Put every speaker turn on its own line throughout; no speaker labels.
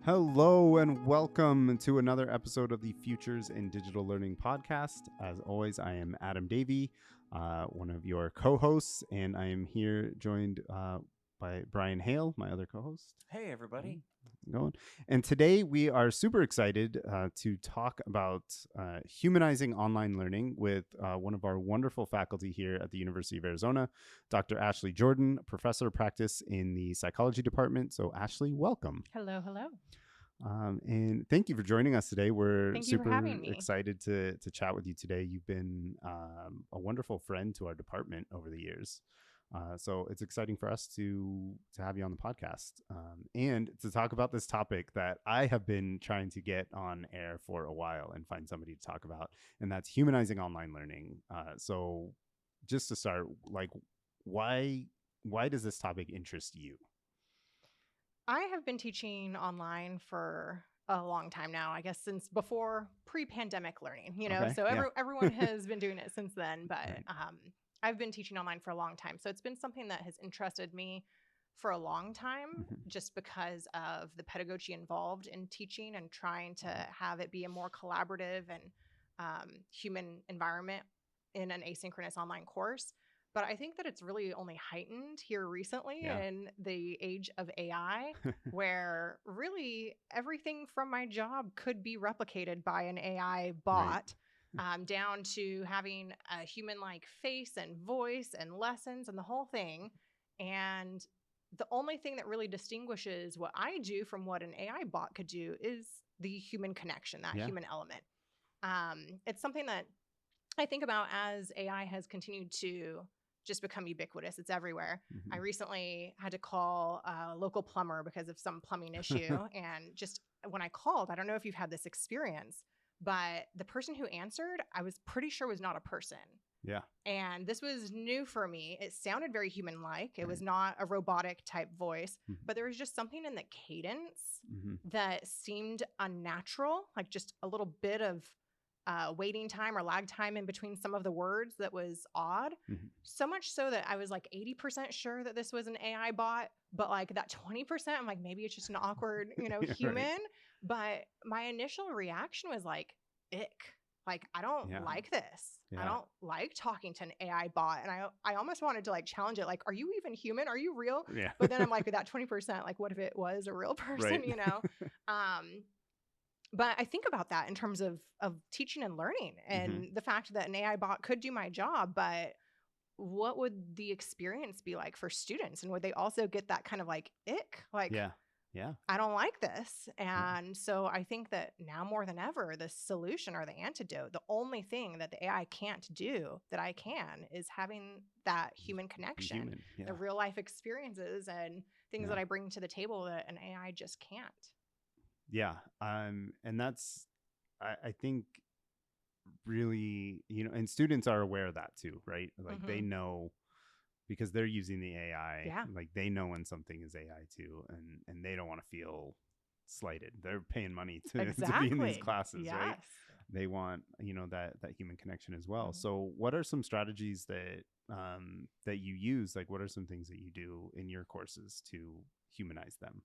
Hello and welcome to another episode of the Futures in Digital Learning podcast. As always, I am Adam Davey, one of your co-hosts, and I am here joined by Brian Hale, my other co-host.
Hey, everybody.
Going. And today we are super excited to talk about humanizing online learning with one of our wonderful faculty here at the University of Arizona, Dr. Ashley Jordan, professor of practice in the psychology department. So Ashley, welcome.
Hello, hello.
And thank you for joining us today. We're
Thank you for
super
having me.
excited to chat with you today. You've been a wonderful friend to our department over the years. So it's exciting for us to have you on the podcast and to talk about this topic that I have been trying to get on air for a while and find somebody to talk about, and that's humanizing online learning. So just to start, like, why does this topic interest you?
I have been teaching online for a long time now, I guess since before pre-pandemic learning,
Okay,
so
yeah.
everyone has been doing it since then, but
Right.
I've been teaching online for a long time. So it's been something that has interested me for a long time, just because of the pedagogy involved in teaching and trying to have it be a more collaborative and human environment in an asynchronous online course. But I think that it's really only heightened here recently in the age of AI, where really everything from my job could be replicated by an AI bot. Down to having a human-like face and voice and lessons and the whole thing. And the only thing that really distinguishes what I do from what an AI bot could do is the human connection, that human element. It's something that I think about as AI has continued to just become ubiquitous. It's everywhere. I recently had to call a local plumber because of some plumbing issue. And just when I called, I don't know if you've had this experience, but the person who answered, I was pretty sure was not a person.
Yeah.
And this was new for me. It sounded very human-like. It was not a robotic type voice, but there was just something in the cadence that seemed unnatural, like just a little bit of waiting time or lag time in between some of the words that was odd. So much so that I was like 80% sure that this was an AI bot, but like that 20%, I'm like, maybe it's just an awkward, human.
Right.
But my initial reaction was like, ick. Like, I don't like this. I don't like talking to an AI bot. And I almost wanted to like challenge it. Like, are you even human? Are you real?
Yeah.
But then I'm like, with that 20%, like, what if it was a real person, But I think about that in terms of teaching and learning and the fact that an AI bot could do my job, but what would the experience be like for students? And would they also get that kind of like ick? Like, I don't like this. And so I think that now more than ever, the solution or the antidote, the only thing that the AI can't do that I can is having that human connection, the real life experiences and things that I bring to the table that an AI just can't.
Yeah. And that's, I think, really, and students are aware of that too, right? Like they know because they're using the AI, like they know when something is AI too, and they don't want to feel slighted. They're paying money to be in these classes, right? They want, that human connection as well. So what are some strategies that you use? Like, what are some things that you do in your courses to humanize them?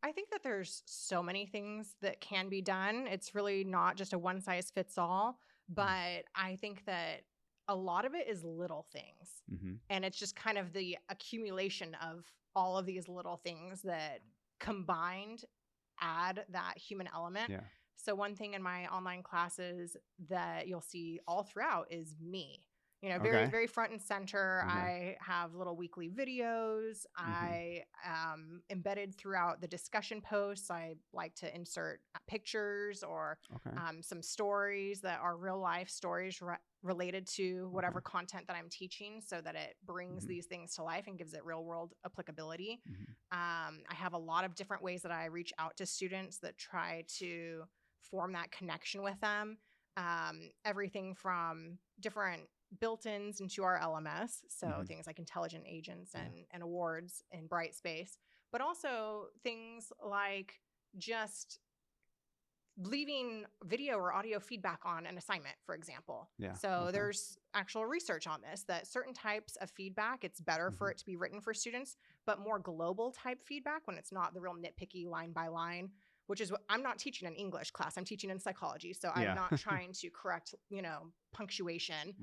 I think that there's so many things that can be done. It's really not just a one size fits all, but I think that a lot of it is little things. And it's just kind of the accumulation of all of these little things that combined add that human element. So one thing in my online classes that you'll see all throughout is me. Very, very front and center. I have little weekly videos. I embedded throughout the discussion posts. I like to insert pictures or some stories that are real life stories related to whatever content that I'm teaching so that it brings these things to life and gives it real world applicability. I have a lot of different ways that I reach out to students that try to form that connection with them. Everything from different built-ins into our LMS, so things like intelligent agents and awards in Brightspace, but also things like just leaving video or audio feedback on an assignment, for example. So there's actual research on this, that certain types of feedback, it's better for it to be written for students but more global type feedback when it's not the real nitpicky line by line, which is what I'm not teaching in English class. I'm teaching in psychology. So I'm not trying to correct, punctuation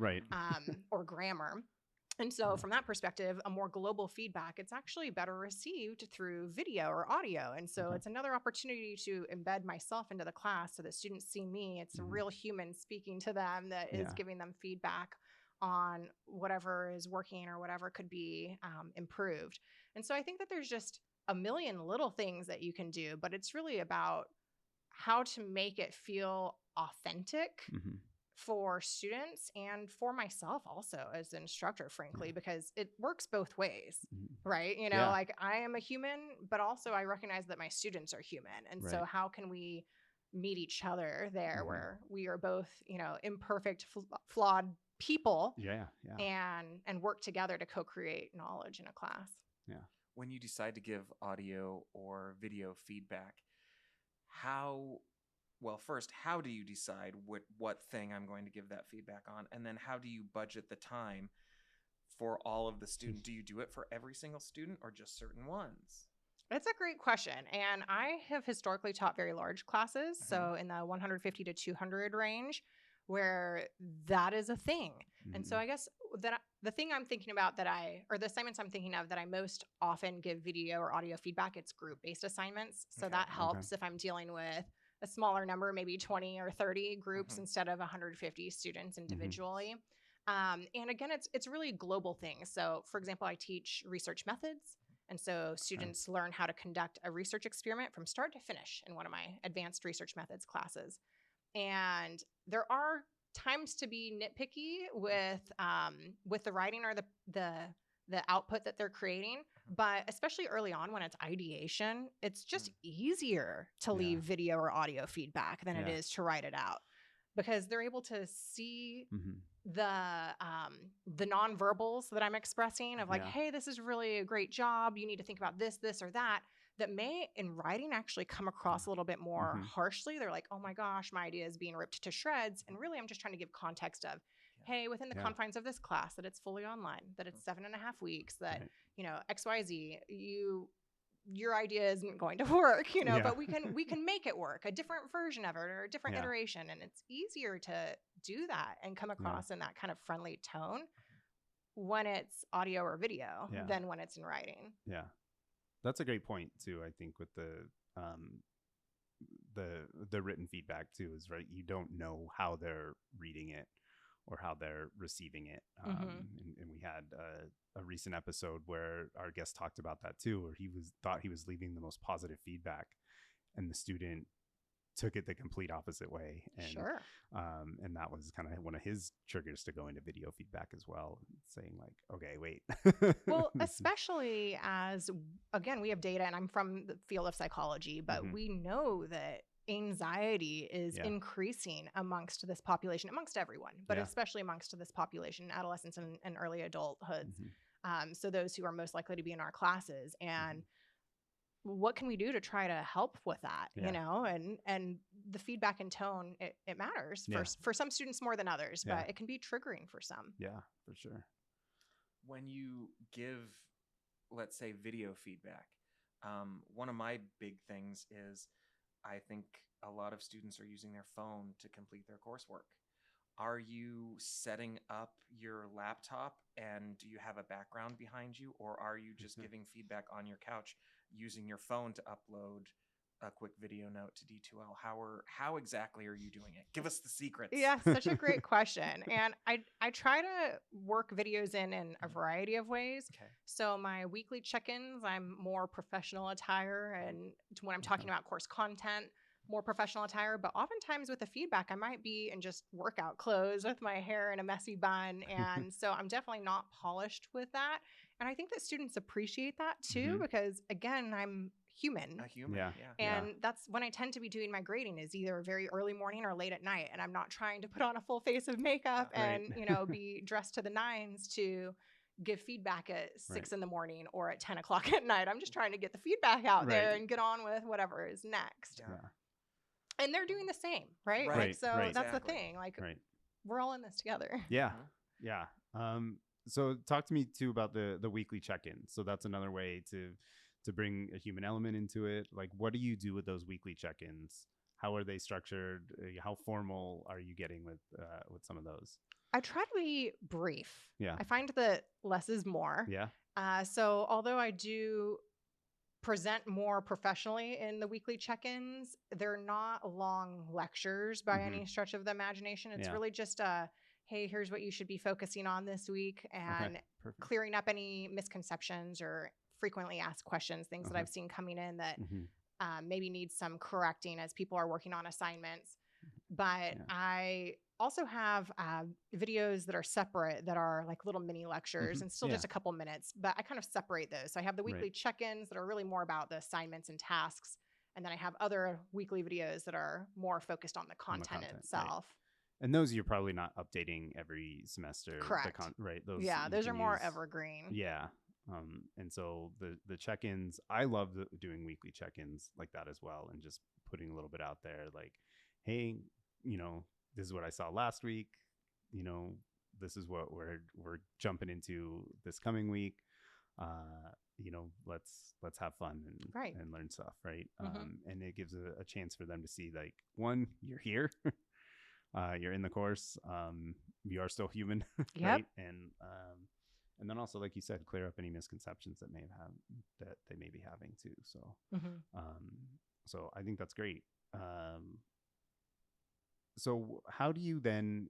or grammar. And so from that perspective, a more global feedback, it's actually better received through video or audio. And so it's another opportunity to embed myself into the class so that students see me. It's a real human speaking to them that is giving them feedback on whatever is working or whatever could be improved. And so I think that there's just a million little things that you can do, but it's really about how to make it feel authentic for students and for myself also as an instructor, frankly, because it works both ways, right? Like I am a human, but also I recognize that my students are human. And so how can we meet each other there where we are both, imperfect, flawed people and work together to co-create knowledge in a class.
Yeah.
When you decide to give audio or video feedback, first, how do you decide what thing I'm going to give that feedback on? And then how do you budget the time for all of the students? Do you do it for every single student or just certain ones?
That's a great question. And I have historically taught very large classes, so in the 150 to 200 range, where that is a thing. And so I guess that the thing I'm thinking about the assignments I'm thinking of that I most often give video or audio feedback, it's group-based assignments. So that helps if I'm dealing with a smaller number, maybe 20 or 30 groups instead of 150 students individually. And again, it's really global things. So for example, I teach research methods. And so students learn how to conduct a research experiment from start to finish in one of my advanced research methods classes. And there are times to be nitpicky with the writing or the output that they're creating, but especially early on when it's ideation, it's just easier to leave video or audio feedback than it is to write it out, because they're able to see the nonverbals that I'm expressing of like, hey, this is really a great job. You need to think about this, this, or that may in writing actually come across a little bit more harshly. They're like, oh my gosh, my idea is being ripped to shreds. And really, I'm just trying to give context of, hey, within the confines of this class, that it's fully online, that it's 7.5 weeks, that, XYZ, your idea isn't going to work, but we can make it work, a different version of it or a different iteration. And it's easier to do that and come across in that kind of friendly tone when it's audio or video than when it's in writing.
Yeah. That's a great point too. I think with the written feedback too is right. You don't know how they're reading it or how they're receiving it. And we had a recent episode where our guest talked about that too, where he thought he was leaving the most positive feedback, and the student took it the complete opposite way. And, and that was kind of one of his triggers to go into video feedback as well, saying like, okay, wait.
Well, especially as, again, we have data, and I'm from the field of psychology, but we know that anxiety is increasing amongst this population, amongst everyone, but especially amongst this population, adolescents and early adulthoods. So those who are most likely to be in our classes. And what can we do to try to help with that, and the feedback and tone, it matters for some students more than others, but it can be triggering for some.
Yeah, for sure.
When you give, let's say, video feedback, one of my big things is I think a lot of students are using their phone to complete their coursework. Are you setting up your laptop and do you have a background behind you, or are you just giving feedback on your couch using your phone to upload a quick video note to D2L? How exactly are you doing it? Give us the secrets.
Yeah, such a great question. And I try to work videos in a variety of ways. Okay. So my weekly check-ins, I'm more professional attire, and when I'm talking about course content, more professional attire. But oftentimes with the feedback, I might be in just workout clothes with my hair in a messy bun. And so I'm definitely not polished with that. And I think that students appreciate that too, because again, I'm human.
A human,
And that's when I tend to be doing my grading, is either very early morning or late at night. And I'm not trying to put on a full face of makeup and, be dressed to the nines to give feedback at 6 in the morning or at 10 o'clock at night. I'm just trying to get the feedback out there and get on with whatever is next. And they're doing the same, right? So that's the thing. Like, we're all in this together.
Yeah. So talk to me too about the weekly check-ins. So that's another way to bring a human element into it. Like, what do you do with those weekly check-ins? How are they structured? How formal are you getting with some of those?
I try to be brief.
Yeah.
I find that less is more.
Yeah.
So although I do present more professionally in the weekly check-ins, they're not long lectures by any stretch of the imagination. It's really just hey, here's what you should be focusing on this week, and clearing up any misconceptions or frequently asked questions, things that I've seen coming in that maybe need some correcting as people are working on assignments. But I also have videos that are separate that are like little mini lectures and still just a couple minutes, but I kind of separate those. So I have the weekly check-ins that are really more about the assignments and tasks. And then I have other weekly videos that are more focused on the content itself.
Right. And those you're probably not updating every semester.
Correct.
Right.
Those are more evergreen.
Yeah. And so the check-ins, I love doing weekly check-ins like that as well, and just putting a little bit out there, like, hey, this is what I saw last week. This is what we're jumping into this coming week. Let's have fun and learn stuff, right? And it gives a chance for them to see, like, one, you're here, you're in the course, you are still human, right? And then also, like you said, clear up any misconceptions that they may be having too. So, so I think that's great. So how do you then,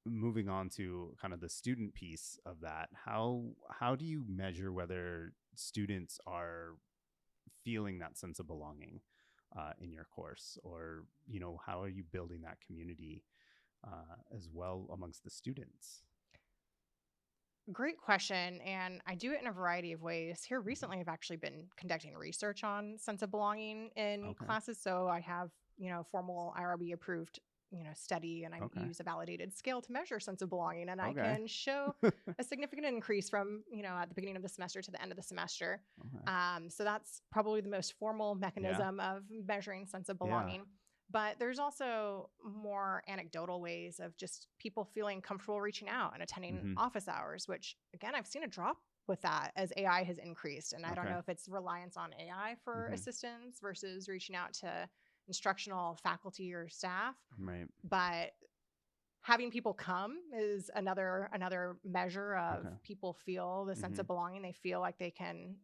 moving on to kind of the student piece of that, how do you measure whether students are feeling that sense of belonging in your course, or, how are you building that community as well amongst the students?
Great question. And I do it in a variety of ways. Here recently, I've actually been conducting research on sense of belonging in classes. So I have, formal IRB approved, study, and I use a validated scale to measure sense of belonging. And I can show a significant increase from, at the beginning of the semester to the end of the semester. So that's probably the most formal mechanism of measuring sense of belonging. But there's also more anecdotal ways of just people feeling comfortable reaching out and attending office hours, which, again, I've seen a drop with that as AI has increased. And I don't know if it's reliance on AI for assistance versus reaching out to instructional faculty or staff.
Right.
But having people come is another measure of people feel the sense of belonging. They feel like they can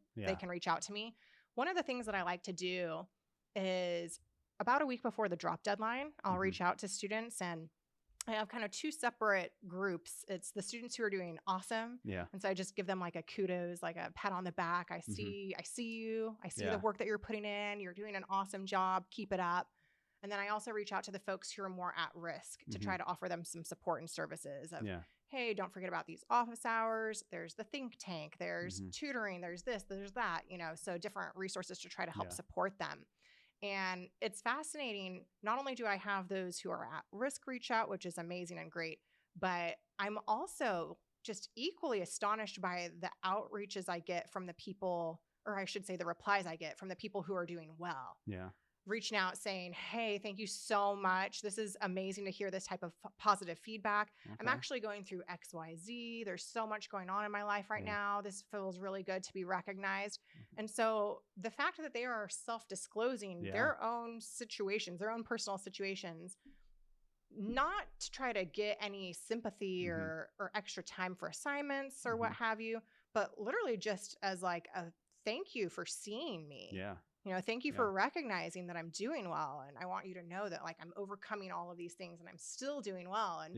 reach out to me. One of the things that I like to do is, about a week before the drop deadline, I'll reach out to students, and I have kind of two separate groups. It's the students who are doing awesome.
Yeah.
And so I just give them like a kudos, like a pat on the back. I see you. I see the work that you're putting in. You're doing an awesome job. Keep it up. And then I also reach out to the folks who are more at risk to try to offer them some support and services of, hey, don't forget about these office hours. There's the think tank. There's tutoring. There's this, there's that, so different resources to try to help support them. And it's fascinating. Not only do I have those who are at risk reach out, which is amazing and great, but I'm also just equally astonished by the outreaches I get from the people, or I should say the replies I get from the people who are doing well.
Yeah.
Reaching out saying, hey, thank you so much. This is amazing to hear this type of positive feedback. I'm actually going through XYZ. There's so much going on in my life right now. This feels really good to be recognized. And so the fact that they are self-disclosing their own situations, their own personal situations, not to try to get any sympathy or extra time for assignments or what have you, but literally just as like a thank you for seeing me.
Yeah.
Thank you for recognizing that I'm doing well. And I want you to know that, like, I'm overcoming all of these things and I'm still doing well. And,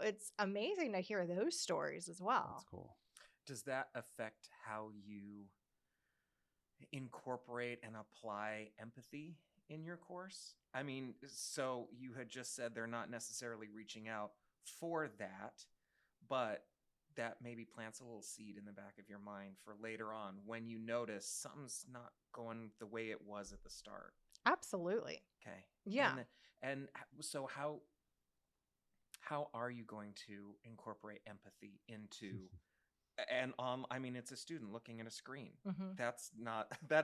it's amazing to hear those stories as well.
That's cool.
Does that affect how you incorporate and apply empathy in your course? I mean, so you had just said they're not necessarily reaching out for that, but that maybe plants a little seed in the back of your mind for later on when you notice something's not going the way it was at the start.
Absolutely.
Okay.
Yeah.
And so how are you going to incorporate empathy into and I mean, it's a student looking at a screen. That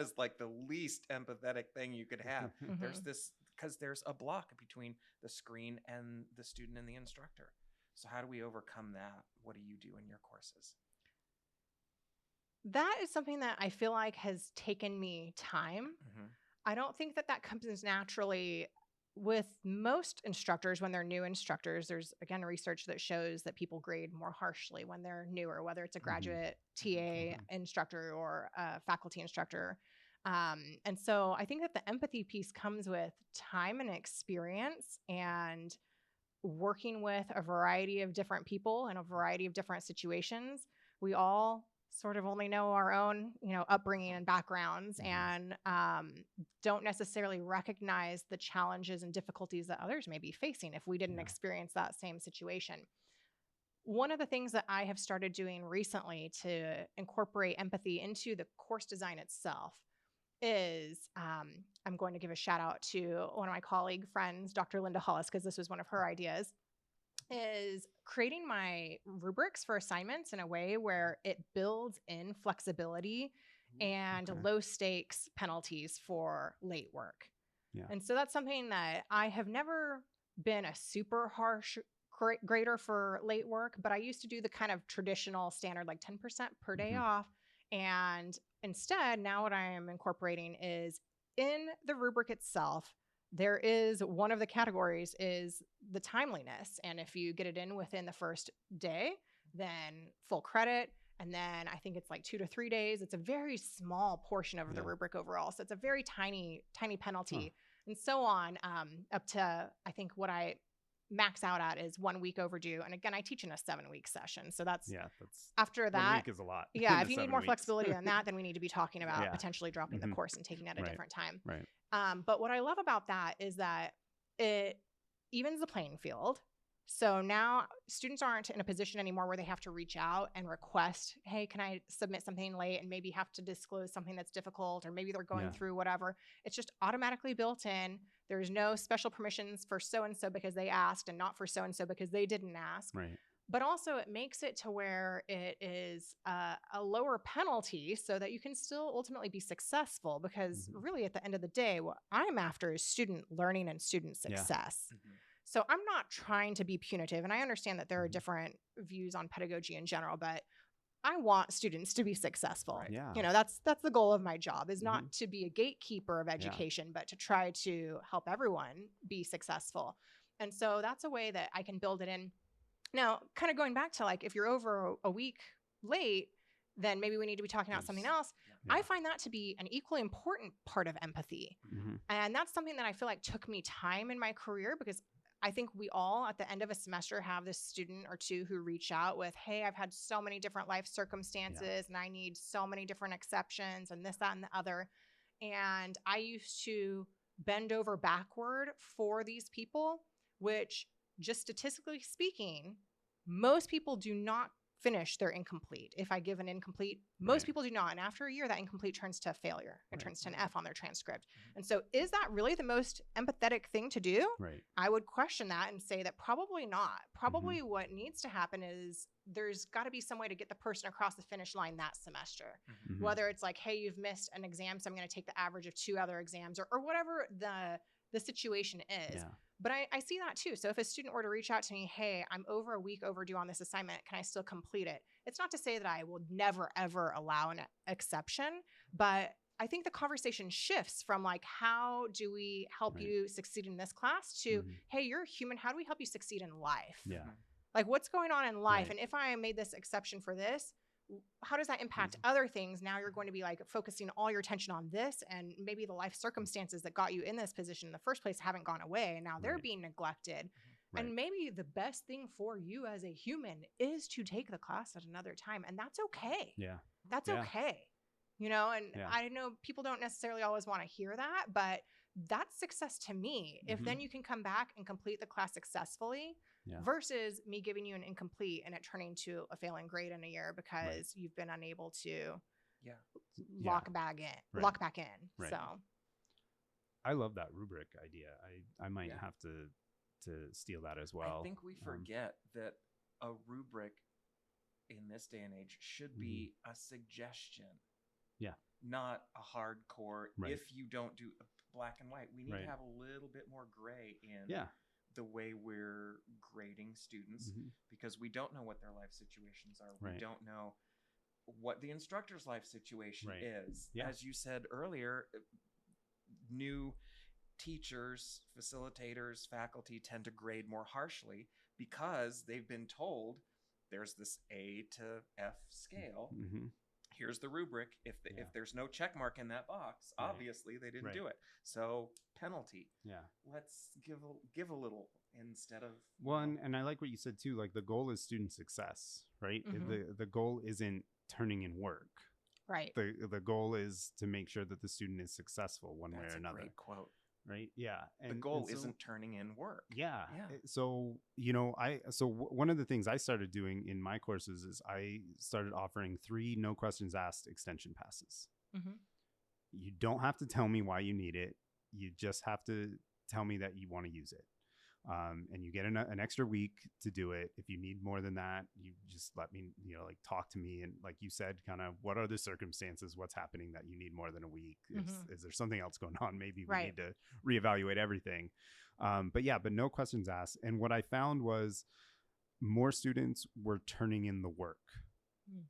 is like the least empathetic thing you could have. There's this, because there's a block between the screen and the student and the instructor. So how do we overcome that? What do you do in your courses?
That is something that I feel like has taken me time. I don't think that comes naturally with most instructors when they're new instructors. There's, again, research that shows that people grade more harshly when they're newer, whether it's a graduate TA instructor or a faculty instructor. And so I think that the empathy piece comes with time and experience and working with a variety of different people in a variety of different situations. We all sort of only know our own, upbringing and backgrounds, and don't necessarily recognize the challenges and difficulties that others may be facing if we didn't experience that same situation. One of the things that I have started doing recently to incorporate empathy into the course design itself is I'm going to give a shout out to one of my colleague friends, Dr. Linda Hollis, because this was one of her ideas, is creating my rubrics for assignments in a way where it builds in flexibility and low stakes penalties for late work. Yeah. And so that's something that I have never been a super harsh grader for late work, but I used to do the kind of traditional standard, like 10% per day off. And instead, now what I am incorporating is in the rubric itself, there is one of the categories is the timeliness. And if you get it in within the first day, then full credit. And then I think it's like 2 to 3 days. It's a very small portion of the rubric overall. So it's a very tiny penalty and so on, up to, I think what I max out at is 1 week overdue. And again, I teach in a 7-week sssession. So that's after that.
1 week is a lot.
Yeah. If you need more flexibility than that, then we need to be talking about potentially dropping the course and taking it at a different time.
Right.
But what I love about that is that it evens the playing field. So now students aren't in a position anymore where they have to reach out and request, hey, can I submit something late, and maybe have to disclose something that's difficult, or maybe they're going through whatever. It's just automatically built in. There's no special permissions for so-and-so because they asked and not for so-and-so because they didn't ask.
Right.
But also it makes it to where it is a lower penalty so that you can still ultimately be successful, because really at the end of the day, what I'm after is student learning and student success. So I'm not trying to be punitive, and I understand that there are different views on pedagogy in general, but I want students to be successful.
Right. Yeah.
That's the goal of my job, is not to be a gatekeeper of education, but to try to help everyone be successful. And so that's a way that I can build it in. Now, kind of going back to, like, if you're over a week late, then maybe we need to be talking about something else. I find that to be an equally important part of empathy. And that's something that I feel like took me time in my career, because I think we all at the end of a semester have this student or two who reach out with, hey, I've had so many different life circumstances and I need so many different exceptions and this, that, and the other. And I used to bend over backward for these people, which, just statistically speaking, most people do not finish their incomplete. If I give an incomplete, most people do not. And after a year, that incomplete turns to a failure. It turns to an F on their transcript. And so is that really the most empathetic thing to do?
Right.
I would question that and say that probably not. Probably what needs to happen is there's got to be some way to get the person across the finish line that semester. Whether it's like, hey, you've missed an exam, so I'm going to take the average of 2 other exams, or whatever the situation is. But I see that too. So if a student were to reach out to me, hey, I'm over a week overdue on this assignment, can I still complete it? It's not to say that I will never, ever allow an exception, but I think the conversation shifts from, like, how do we help you succeed in this class to, hey, you're a human. How do we help you succeed in life?
Yeah.
Like, what's going on in life? And if I made this exception for this, how does that impact other things? Now you're going to be, like, focusing all your attention on this, and maybe the life circumstances that got you in this position in the first place haven't gone away, and now they're being neglected. And maybe the best thing for you as a human is to take the class at another time, and that's okay.
Yeah.
That's okay. And I know people don't necessarily always want to hear that, but that's success to me. If then you can come back and complete the class successfully versus me giving you an incomplete and it turning to a failing grade in a year because you've been unable to lock back in.
Right.
So
I love that rubric idea. I might have to steal that as well.
I think we forget that a rubric in this day and age should be a suggestion. Yeah. Not a hardcore, if you don't do black and white. We need to have a little bit more gray in the way we're grading students, because we don't know what their life situations are. We don't know what the instructor's life situation is. As you said earlier, new teachers, facilitators, faculty tend to grade more harshly because they've been told there's this A to F scale. Here's the rubric. If there's no check mark in that box, obviously they didn't do it. So penalty. Let's give a little instead of
and I like what you said too. Like the goal is student success, right? The goal isn't turning in work.
Right.
The goal is to make sure that the student is successful one way or another.
That's a great quote.
Right. Yeah.
The goal isn't turning in work.
Yeah. So, one of the things I started doing in my courses is I started offering 3 no questions asked extension passes. You don't have to tell me why you need it. You just have to tell me that you want to use it. And you get an extra week to do it. If you need more than that, you just let me, talk to me. And like you said, kind of what are the circumstances, what's happening that you need more than a week? Is there something else going on? Maybe we need to reevaluate everything. But no questions asked. And what I found was more students were turning in the work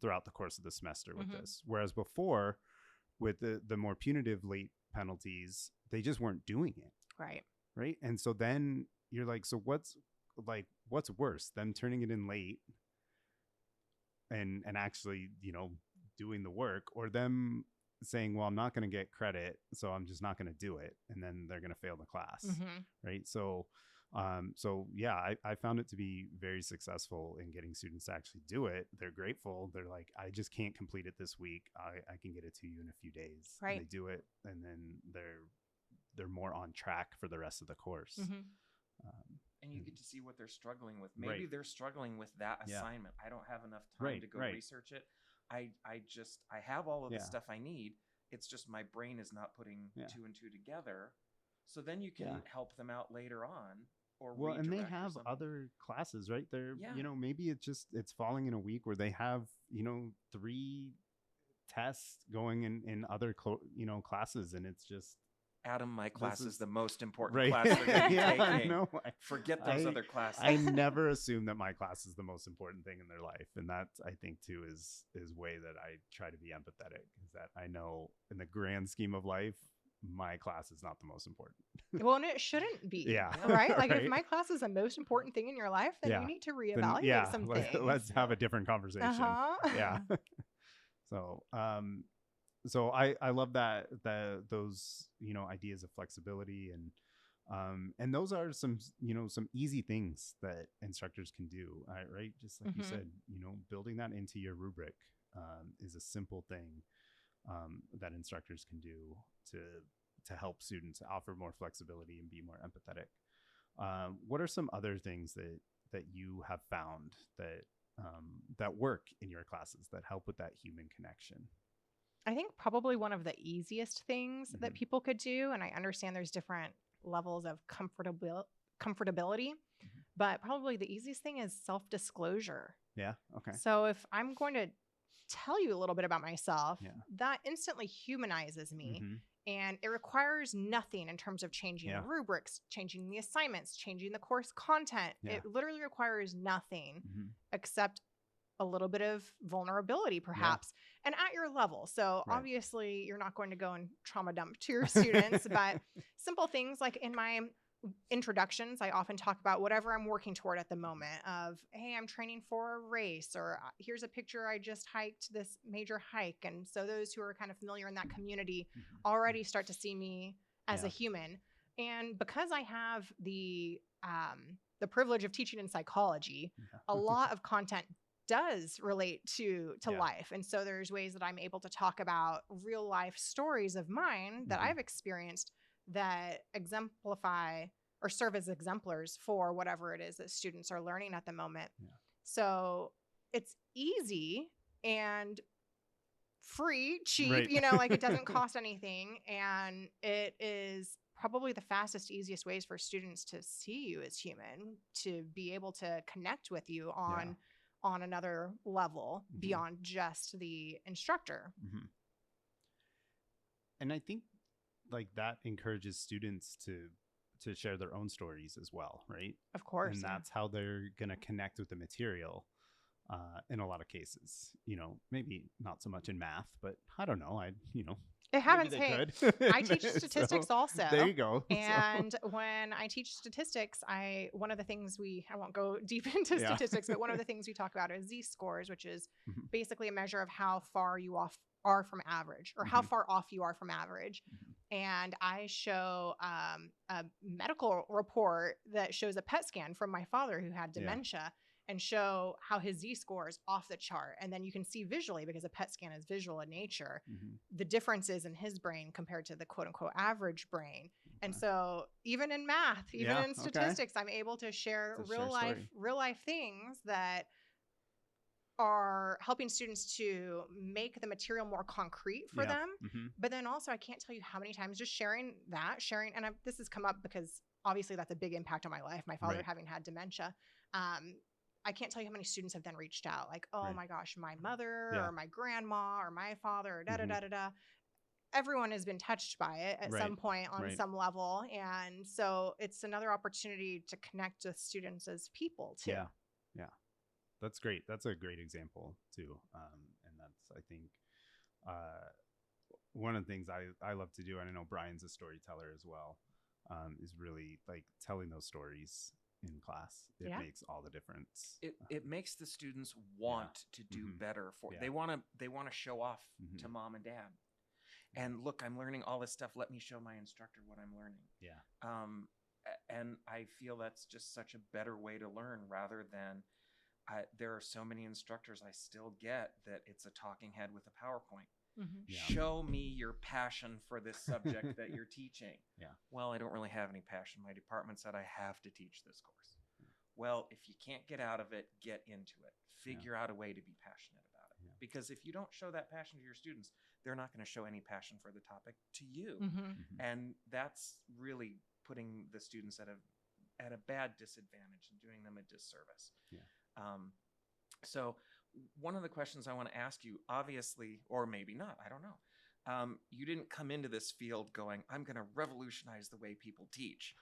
throughout the course of the semester with this. Whereas before, with the more punitive late penalties, they just weren't doing it. Right. And so then you're like, so what's worse, them turning it in late and actually, doing the work, or them saying, well, I'm not going to get credit, so I'm just not going to do it. And then they're going to fail the class. Right. So, I found it to be very successful in getting students to actually do it. They're grateful. They're like, I just can't complete it this week. I can get it to you in a few days.
Right.
And they do it. And then they're more on track for the rest of the course.
And you get to see what they're struggling with. Maybe they're struggling with that assignment. I don't have enough time to go research it. I have all of the stuff I need. It's just my brain is not putting 2 and 2 together. So then you can help them out later on.
And they have other classes, right? They're, maybe it's falling in a week where they have, 3 tests going in other, classes. And it's just,
Adam, my class is the most important class they're going to be taking.
No,
forget those other classes.
I never assume that my class is the most important thing in their life. And that, I think, too, is way that I try to be empathetic, is that I know in the grand scheme of life, my class is not the most important.
Well, and it shouldn't be. Right? Like, if my class is the most important thing in your life, then you need to reevaluate some things.
Let's have a different conversation. Yeah. So I love that those ideas of flexibility and those are some easy things that instructors can do, right? Just like you said, building that into your rubric is a simple thing that instructors can do to help students offer more flexibility and be more empathetic. What are some other things that you have found that work in your classes that help with that human connection?
I think probably one of the easiest things that people could do, and I understand there's different levels of comfortability, but probably the easiest thing is self-disclosure.
Yeah. Okay.
So if I'm going to tell you a little bit about myself, that instantly humanizes me. And it requires nothing in terms of changing the rubrics, changing the assignments, changing the course content. It literally requires nothing except a little bit of vulnerability, perhaps, and at your level. So obviously you're not going to go and trauma dump to your students, but simple things like in my introductions, I often talk about whatever I'm working toward at the moment of, hey, I'm training for a race, or here's a picture, I just hiked this major hike. And so those who are kind of familiar in that community already start to see me as a human. And because I have the privilege of teaching in psychology, a lot of content does relate to life. And so there's ways that I'm able to talk about real life stories of mine that I've experienced that exemplify or serve as exemplars for whatever it is that students are learning at the moment. So it's easy and free, cheap, like it doesn't cost anything. And it is probably the fastest, easiest ways for students to see you as human, to be able to connect with you on another level beyond just the instructor.
And I think like that encourages students to to share their own stories as well, right?
Of course.
And that's how they're going to connect with the material in a lot of cases. Maybe not so much in math, but I don't know.
It happens.
Maybe they
Hey,
could.
I teach statistics also.
There you go.
And when I teach statistics, one of the things I won't go deep into statistics, but one of the things we talk about is Z-scores, which is basically a measure of how far you are from average, or how far off you are from average. And I show a medical report that shows a PET scan from my father who had dementia, and show how his Z-score is off the chart. And then you can see visually, because a PET scan is visual in nature, the differences in his brain compared to the quote unquote average brain. And so even in math, even in statistics, I'm able to share real life things that are helping students to make the material more concrete for them. But then also, I can't tell you how many times just sharing, and this has come up because obviously that's a big impact on my life, my father having had dementia. I can't tell you how many students have then reached out, like, oh my gosh, my mother or my grandma or my father or da-da-da-da-da. Everyone has been touched by it at some point on some level. And so it's another opportunity to connect with students as people too.
Yeah. That's great. That's a great example too. And that's, I think, one of the things I love to do, and I know Brian's a storyteller as well, is really like telling those stories in class. It makes all the difference.
It makes the students want to do better they want to show off to mom and dad. And look, I'm learning all this stuff. Let me show my instructor what I'm learning. And I feel that's just such a better way to learn, rather than there are so many instructors I still get that it's a talking head with a PowerPoint. Show me your passion for this subject that you're teaching. Well, I don't really have any passion. My department said I have to teach this course. Well, if you can't get out of it, get into it. Figure out a way to be passionate about it. Because if you don't show that passion to your students, they're not going to show any passion for the topic to you. And that's really putting the students at a bad disadvantage and doing them a disservice. So one of the questions I want to ask you, obviously, or maybe not, I don't know. You didn't come into this field going, I'm going to revolutionize the way people teach.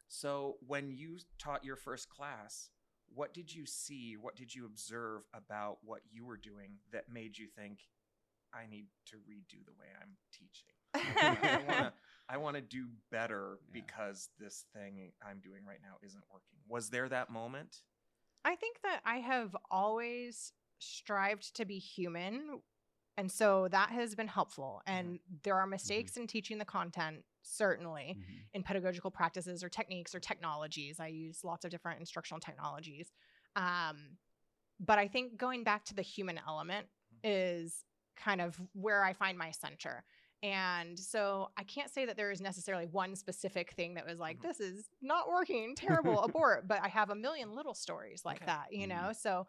So when you taught your first class, what did you see? What did you observe about what you were doing that made you think, I need to redo the way I'm teaching? I want to do better because this thing I'm doing right now isn't working. Was there that moment?
I think that I have always strived to be human. And so that has been helpful. And there are mistakes in teaching the content, certainly, in pedagogical practices or techniques or technologies. I use lots of different instructional technologies. But I think going back to the human element is kind of where I find my center. And so I can't say that there is necessarily one specific thing that was like, this is not working, terrible, abort. But I have a million little stories like that, you know? So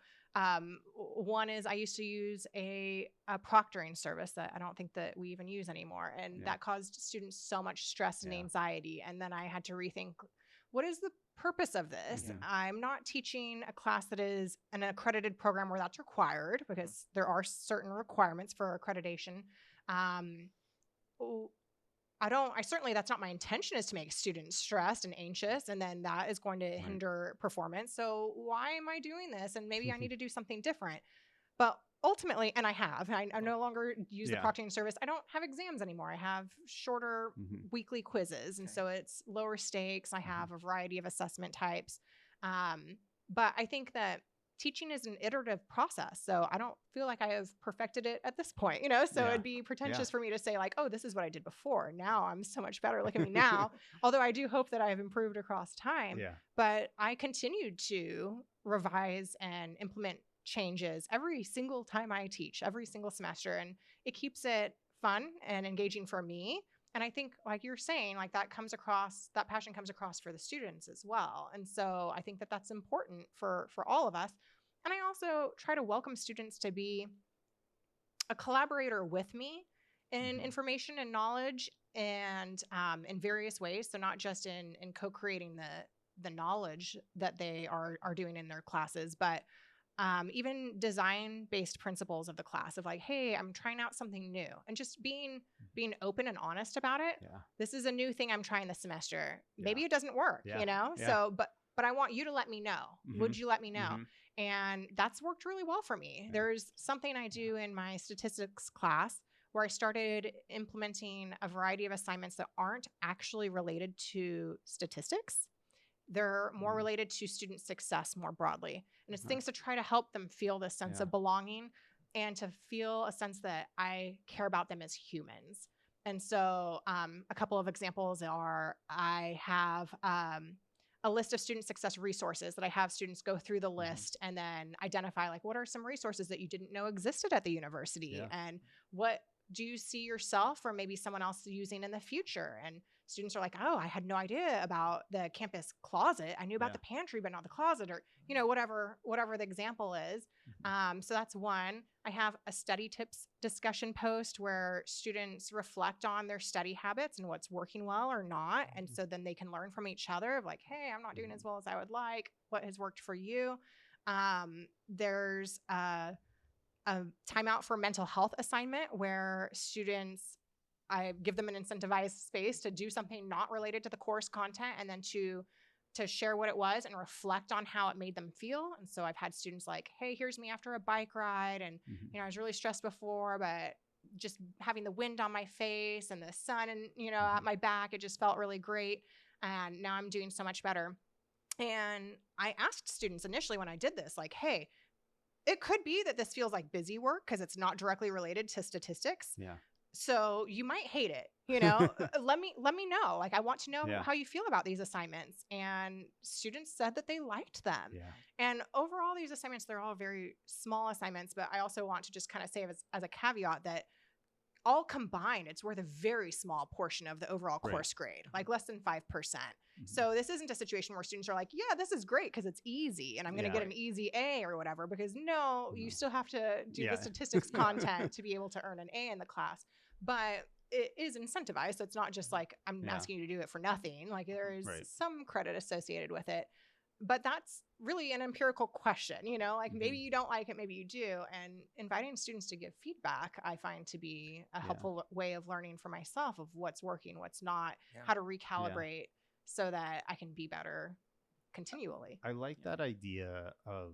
one is I used to use a proctoring service that I don't think that we even use anymore. And that caused students so much stress and anxiety. And then I had to rethink, what is the purpose of this? I'm not teaching a class that is an accredited program where that's required, because there are certain requirements for accreditation. Certainly that's not my intention, is to make students stressed and anxious, and then that is going to hinder performance. So why am I doing this? And maybe I need to do something different. But ultimately, and I no longer use the proctoring service. I don't have exams anymore. I have shorter weekly quizzes. And so it's lower stakes. I have a variety of assessment types. But I think that teaching is an iterative process. So I don't feel like I have perfected it at this point, you know? So it'd be pretentious for me to say like, oh, this is what I did before. Now I'm so much better. Look at me now. Although I do hope that I have improved across time. But I continued to revise and implement changes every single time I teach, every single semester. And it keeps it fun and engaging for me. And I think, like you're saying, like that passion comes across for the students as well. And so I think that that's important for all of us. And I also try to welcome students to be a collaborator with me in information and knowledge, and in various ways. So not just in co-creating the knowledge that they are doing in their classes, but even design-based principles of the class of like, hey, I'm trying out something new, and just being open and honest about it.
Yeah.
This is a new thing I'm trying this semester. Maybe
Yeah.
it doesn't work,
Yeah.
you know?
Yeah.
So, but I want you to let me know.
Mhm.
Would you let me know?
Mhm.
And that's worked really well for me.
Yeah.
There's something I do in my statistics class where I started implementing a variety of assignments that aren't actually related to statistics. They're more related to student success more broadly. And it's things to try to help them feel this sense of belonging and to feel a sense that I care about them as humans. And so a couple of examples are I have a list of student success resources that I have students go through the list and then identify like, what are some resources that you didn't know existed at the university? And what do you see yourself or maybe someone else using in the future? And students are like, oh, I had no idea about the campus closet. I knew about the pantry, but not the closet, or, you know, whatever the example is. So that's one. I have a study tips discussion post where students reflect on their study habits and what's working well or not. And so then they can learn from each other of like, hey, I'm not doing as well as I would like. What has worked for you? There's a timeout for mental health assignment where I give them an incentivized space to do something not related to the course content and then to share what it was and reflect on how it made them feel. And so I've had students like, hey, here's me after a bike ride. And, you know, I was really stressed before, but just having the wind on my face and the sun and, you know, at my back, it just felt really great. And now I'm doing so much better. And I asked students initially when I did this, like, hey, it could be that this feels like busy work because it's not directly related to statistics.
Yeah.
So you might hate it, you know, let me know. Like, I want to know how you feel about these assignments. And students said that they liked them.
Yeah.
And overall, these assignments, they're all very small assignments, but I also want to just kind of say as a caveat that all combined, it's worth a very small portion of the overall course grade, like less than 5%. So this isn't a situation where students are like, yeah, this is great because it's easy and I'm going to get an easy A or whatever, because you still have to do the statistics content to be able to earn an A in the class. But it is incentivized. So it's not just like, I'm asking you to do it for nothing. Like there is some credit associated with it. But that's really an empirical question, you know, like maybe you don't like it, maybe you do. And inviting students to give feedback, I find to be a helpful way of learning for myself of what's working, what's not, how to recalibrate so that I can be better continually.
I like that idea of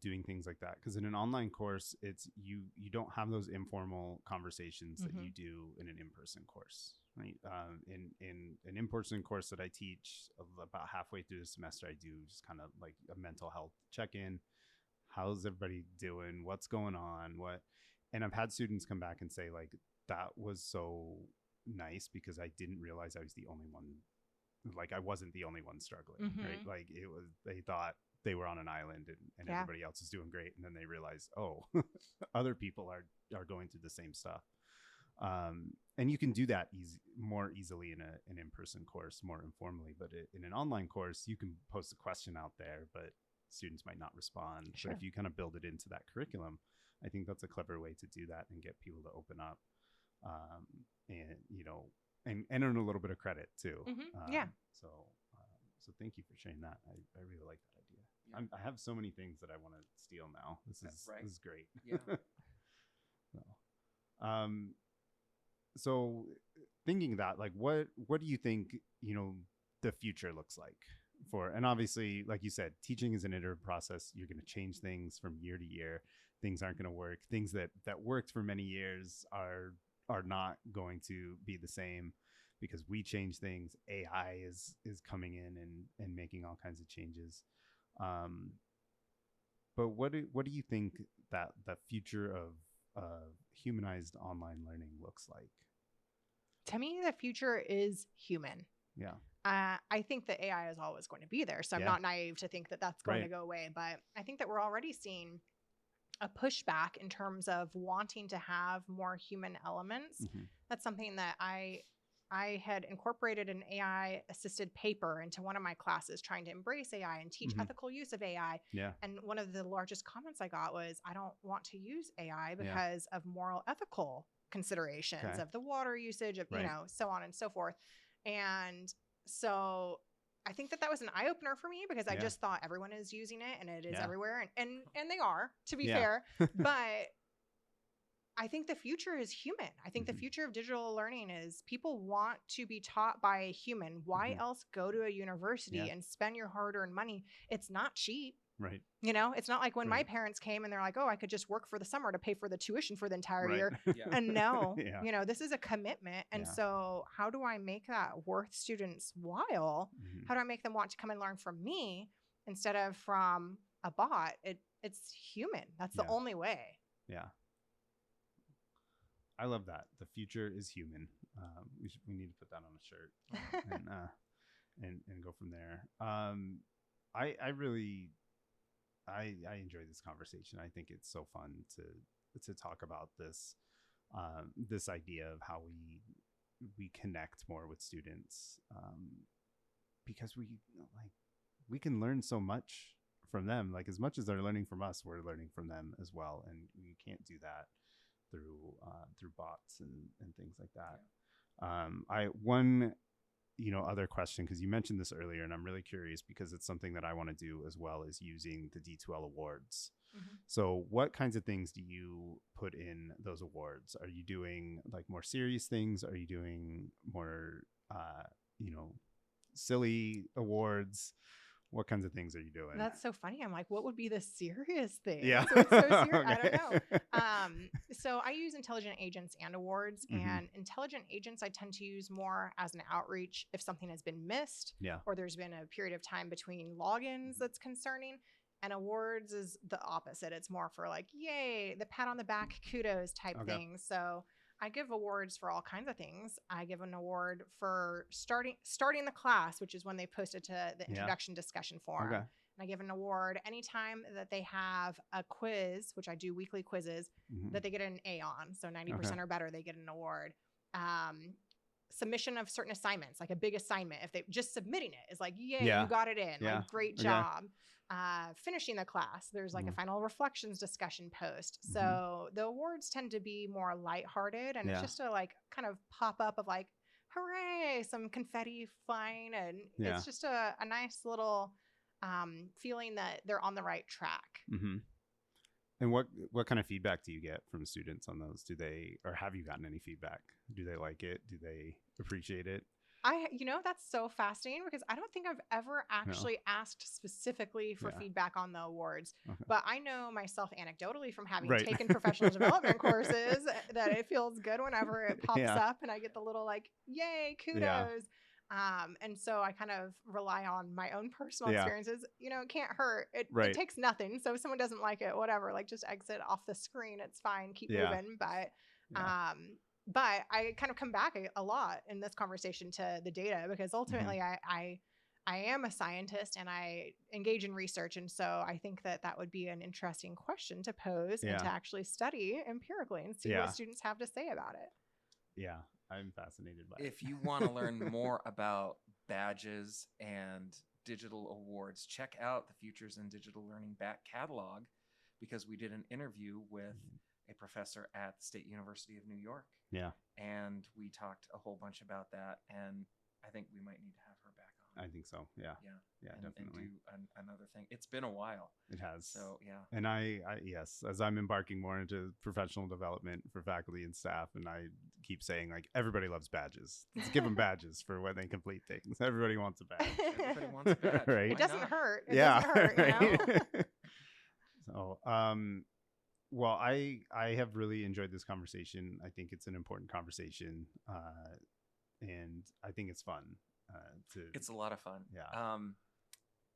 doing things like that, because in an online course, it's you don't have those informal conversations that you do in an in-person course. Right. In an in-person course that I teach, about halfway through the semester, I do just kind of like a mental health check-in. How's everybody doing? What's going on? And I've had students come back and say like, that was so nice because I didn't realize I was the only one. Like I wasn't the only one struggling, right? Like they thought they were on an island and everybody else is doing great. And then they realize, oh, other people are going through the same stuff. And you can do that more easily in an in-person course, more informally. But in an online course, you can post a question out there, but students might not respond. Sure. But if you kind of build it into that curriculum, I think that's a clever way to do that and get people to open up, and you know, and earn a little bit of credit too. So thank you for sharing that. I really like that idea. Yeah. I have so many things that I want to steal now. This is great. Yeah. So thinking that, like, what do you think, you know, the future looks like for, and obviously, like you said, teaching is an iterative process. You're going to change things from year to year. Things aren't going to work. Things that worked for many years are not going to be the same because we change things. AI is coming in and making all kinds of changes. But what do you think that the future of humanized online learning looks like?
To me, the future is human.
Yeah.
I think that AI is always going to be there. So I'm not naive to think that that's going to go away. But I think that we're already seeing a pushback in terms of wanting to have more human elements. That's something that I had incorporated an AI assisted paper into one of my classes, trying to embrace AI and teach ethical use of AI. Yeah. And one of the largest comments I got was, I don't want to use AI because of moral ethical considerations of the water usage of, you know, so on and so forth. And so I think that was an eye opener for me because I just thought everyone is using it and it is everywhere. And they are, to be fair. But I think the future is human. I think the future of digital learning is people want to be taught by a human. Why else go to a university and spend your hard-earned money? It's not cheap.
Right.
You know, it's not like when my parents came and they're like, oh, I could just work for the summer to pay for the tuition for the entire year. And no, you know, this is a commitment. And so how do I make that worth students' while? How do I make them want to come and learn from me instead of from a bot? It's human. That's the only way.
Yeah. I love that. The future is human. We need to put that on a shirt and go from there. I really enjoy this conversation. I think it's so fun to talk about this this idea of how we connect more with students, because we can learn so much from them. Like as much as they're learning from us, we're learning from them as well, and we can't do that through bots and things like that. One other question, because you mentioned this earlier, and I'm really curious because it's something that I want to do as well, is using the D2L awards. So what kinds of things do you put in those awards? Are you doing like more serious things? Are you doing more silly awards? What kinds of things are you doing?
That's so funny. I'm like, what would be the serious thing?
Yeah.
So it's so serious. Okay. I don't know. So I use intelligent agents and awards, and intelligent agents I tend to use more as an outreach if something has been missed or there's been a period of time between logins that's concerning. And awards is the opposite. It's more for like, yay, the pat on the back, kudos type thing. So I give awards for all kinds of things. I give an award for starting the class, which is when they post it to the introduction discussion forum. And I give an award anytime that they have a quiz, which I do weekly quizzes, that they get an A on. So 90% or better, they get an award. Submission of certain assignments, like a big assignment, if they just submitting it is like, yay, you got it in. Like, great job. Finishing the class, there's like a final reflections discussion post. So the awards tend to be more lighthearted, and it's just a like kind of pop up of like, hooray, some confetti flying, and it's just a nice little feeling that they're on the right track.
And what kind of feedback do you get from students on those? Or have you gotten any feedback? Do they like it? Do they appreciate it?
That's so fascinating because I don't think I've ever actually asked specifically for feedback on the awards, but I know myself anecdotally from having taken professional development courses that it feels good whenever it pops up and I get the little like, yay, kudos. And so I kind of rely on my own personal experiences. It can't hurt. It takes nothing. So if someone doesn't like it, whatever, like just exit off the screen. It's fine. Keep moving. But I kind of come back a lot in this conversation to the data because ultimately I am a scientist and I engage in research. And so I think that would be an interesting question to pose and to actually study empirically and see what students have to say about it.
Yeah, I'm fascinated by it.
If you want to learn more about badges and digital awards, check out the Futures in Digital Learning back catalog because we did an interview with a professor at the State University of New York.
Yeah.
And we talked a whole bunch about that. And I think we might need to have her back on.
I think so. Yeah. Definitely.
And do another thing. It's been a while.
It has.
So, yeah.
And I yes, as I'm embarking more into professional development for faculty and staff, and I keep saying, like, everybody loves badges. Let's give them badges for when they complete things. Everybody wants a badge.
Everybody wants a badge.
Right?
It doesn't hurt. It doesn't hurt,
So, well, I have really enjoyed this conversation. I think it's an important conversation, and I think it's fun.
It's a lot of fun.
Yeah.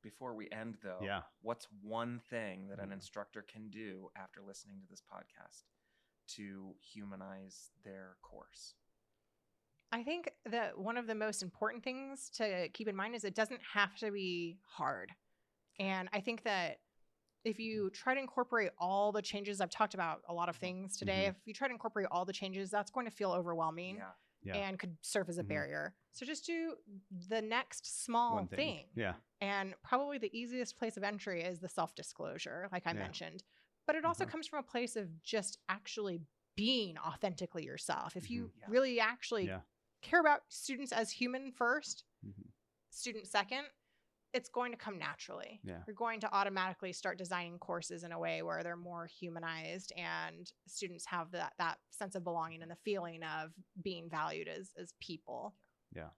Before we end, though, what's one thing that an instructor can do after listening to this podcast to humanize their course?
I think that one of the most important things to keep in mind is it doesn't have to be hard. And I think that if you try to incorporate all the changes, I've talked about a lot of things today. If you try to incorporate all the changes, that's going to feel overwhelming and could serve as a barrier. So just do the next small thing.
Yeah.
And probably the easiest place of entry is the self-disclosure, like I mentioned. But it also comes from a place of just actually being authentically yourself. If you really actually care about students as human first, student second, it's going to come naturally.
Yeah.
You're going to automatically start designing courses in a way where they're more humanized and students have that sense of belonging and the feeling of being valued as people.
Yeah.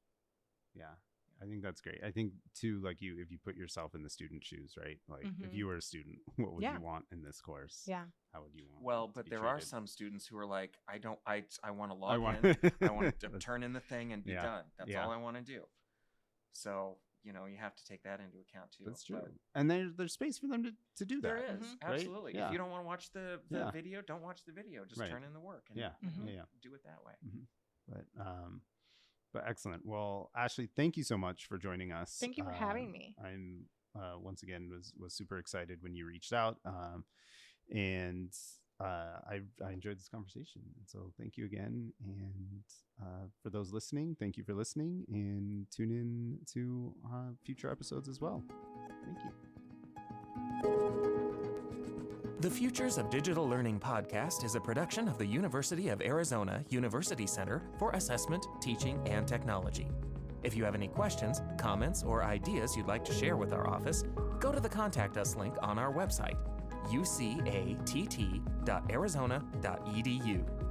I think that's great. I think too, like if you put yourself in the student shoes, right? Like if you were a student, what would you want in this course?
Yeah.
How would you want?
Well, but there are some students who are like, I want to log in. I want to turn in the thing and be done. That's all I want to do. So, you have to take that into account too.
That's true. And there's space for them to do that.
There is. Absolutely.
Right?
If you don't want to watch the video, don't watch the video. Just turn in the work and do it that way.
But excellent. Well, Ashley, thank you so much for joining us.
Thank you for having me.
I'm once again was super excited when you reached out, and I enjoyed this conversation. So thank you again. And for those listening, thank you for listening, and tune in to future episodes as well. Thank you.
The Futures of Digital Learning podcast is a production of the University of Arizona University Center for Assessment, Teaching, and Technology. If you have any questions, comments, or ideas you'd like to share with our office, go to the Contact Us link on our website, ucatt.arizona.edu.